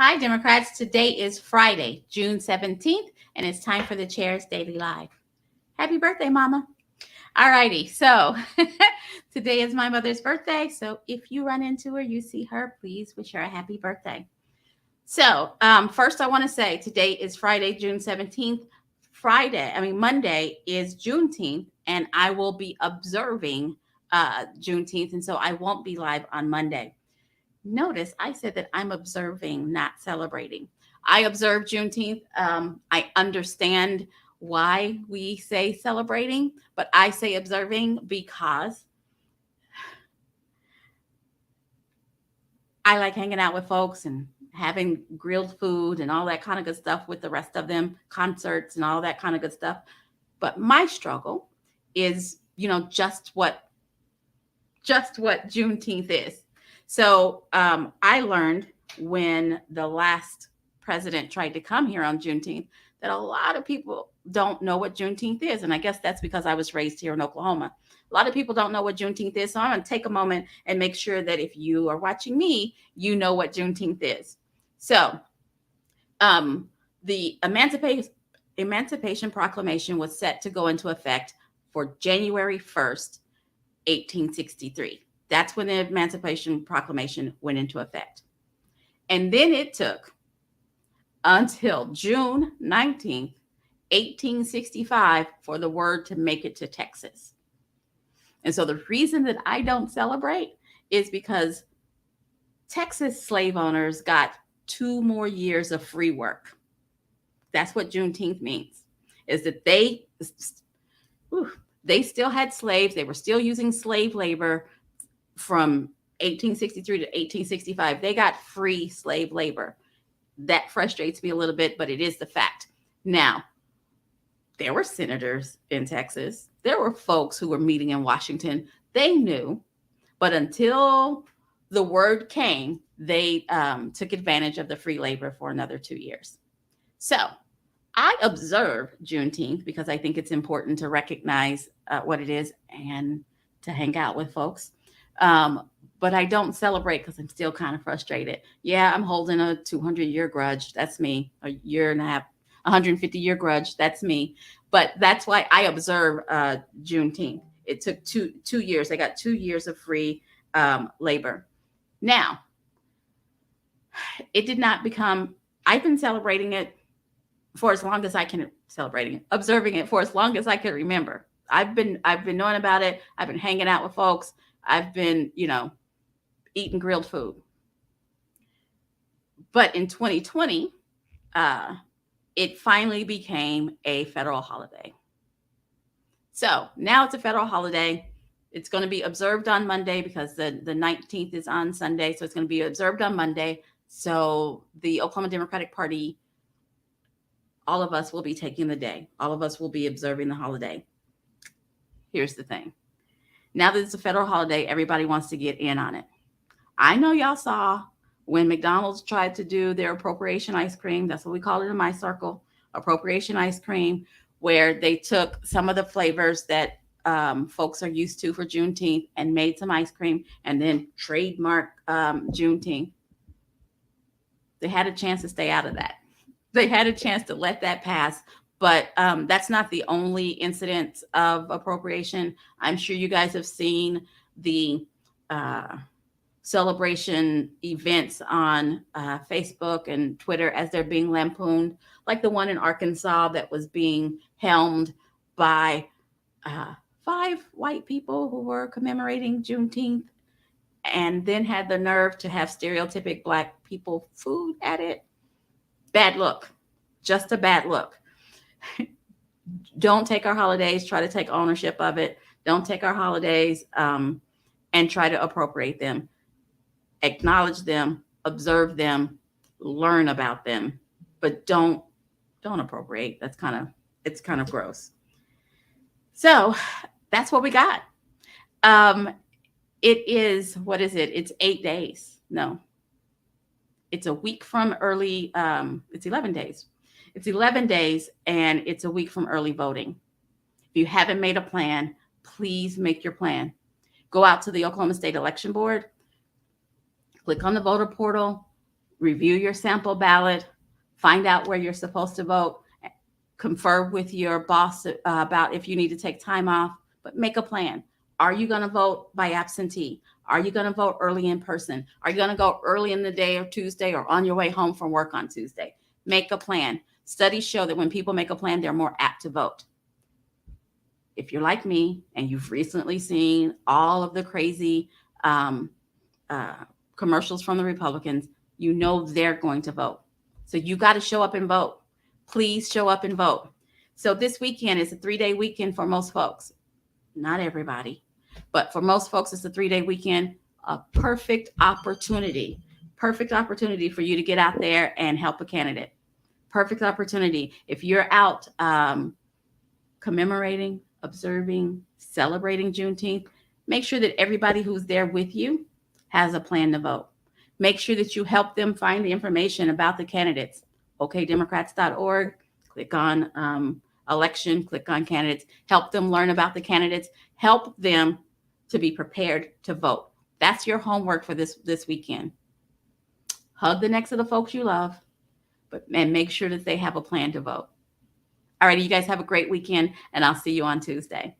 Hi, Democrats. Today is Friday, June 17th, and it's time for the Chair's Daily Live. Happy birthday, Mama. All righty. So today is my mother's birthday. So if you run into her, you see her, please wish her a happy birthday. So first I want to say today is Friday, June 17th. Monday is Juneteenth, and I will be observing Juneteenth. And so I won't be live on Monday. Notice I said that I'm observing, not celebrating. I observe Juneteenth. I understand why we say celebrating, but I say observing because I like hanging out with folks and having grilled food and all that kind of good stuff with the rest of them, concerts and all that kind of good stuff. But my struggle is, just what Juneteenth is. So I learned when the last president tried to come here on Juneteenth that a lot of people don't know what Juneteenth is. And I guess that's because I was raised here in Oklahoma. A lot of people don't know what Juneteenth is. So I'm going to take a moment and make sure that if you are watching me, you know what Juneteenth is. So the Emancipation Proclamation was set to go into effect for January 1st, 1863. That's when the Emancipation Proclamation went into effect. And then it took until June 19th, 1865 for the word to make it to Texas. And so the reason that I don't celebrate is because Texas slave owners got 2 more years of free work. That's what Juneteenth means, is that they still had slaves. They were still using slave labor from 1863 to 1865. They got free slave labor. That frustrates me a little bit, but it is the fact. Now, there were senators in Texas. There were folks who were meeting in Washington. They knew, but until the word came, they took advantage of the free labor for another 2 years. So I observe Juneteenth because I think it's important to recognize what it is and to hang out with folks. But I don't celebrate because I'm still kind of frustrated. Yeah, I'm holding a 200-year grudge. That's me. A year and a half, 150-year grudge. That's me. But that's why I observe Juneteenth. It took two years. I got 2 years of free labor. Now, it did not become, I've been celebrating it for as long as I can, observing it for as long as I can remember. I've been knowing about it. I've been hanging out with folks. I've been, eating grilled food. But in 2020, it finally became a federal holiday. So now it's a federal holiday. It's going to be observed on Monday because the 19th is on Sunday. So it's going to be observed on Monday. So the Oklahoma Democratic Party, all of us will be taking the day. All of us will be observing the holiday. Here's the thing. Now that it's a federal holiday, everybody wants to get in on it. I know y'all saw when McDonald's tried to do their appropriation ice cream. That's what we call it in my circle, appropriation ice cream, where they took some of the flavors that folks are used to for Juneteenth and made some ice cream and then trademark Juneteenth. They had a chance to stay out of that. They had a chance to let that pass. But that's not the only incident of appropriation. I'm sure you guys have seen the celebration events on Facebook and Twitter as they're being lampooned, like the one in Arkansas that was being helmed by 5 white people who were commemorating Juneteenth and then had the nerve to have stereotypic Black people food at it. Bad look. Just a bad look. Don't take our holidays, try to take ownership of it. Don't take our holidays and try to appropriate them. Acknowledge them, observe them, learn about them, but don't appropriate. It's kind of gross. So that's what we got. It is, what is it? It's 8 days. No, it's a week from early, it's 11 days. It's 11 days and it's a week from early voting. If you haven't made a plan, please make your plan. Go out to the Oklahoma State Election Board, click on the voter portal, review your sample ballot, find out where you're supposed to vote, confer with your boss about if you need to take time off, but make a plan. Are you going to vote by absentee? Are you going to vote early in person? Are you going to go early in the day or Tuesday or on your way home from work on Tuesday? Make a plan. Studies show that when people make a plan, they're more apt to vote. If you're like me and you've recently seen all of the crazy commercials from the Republicans, you know they're going to vote. So you got to show up and vote. Please show up and vote. So this weekend is a 3-day weekend for most folks. Not everybody, but for most folks, it's a 3-day weekend. A perfect opportunity for you to get out there and help a candidate. Perfect opportunity. If you're out commemorating, observing, celebrating Juneteenth, make sure that everybody who's there with you has a plan to vote. Make sure that you help them find the information about the candidates. OKDemocrats.org, click on election, click on candidates, help them learn about the candidates, help them to be prepared to vote. That's your homework for this weekend. Hug the necks of the folks you love, and make sure that they have a plan to vote. All right, you guys have a great weekend, and I'll see you on Tuesday.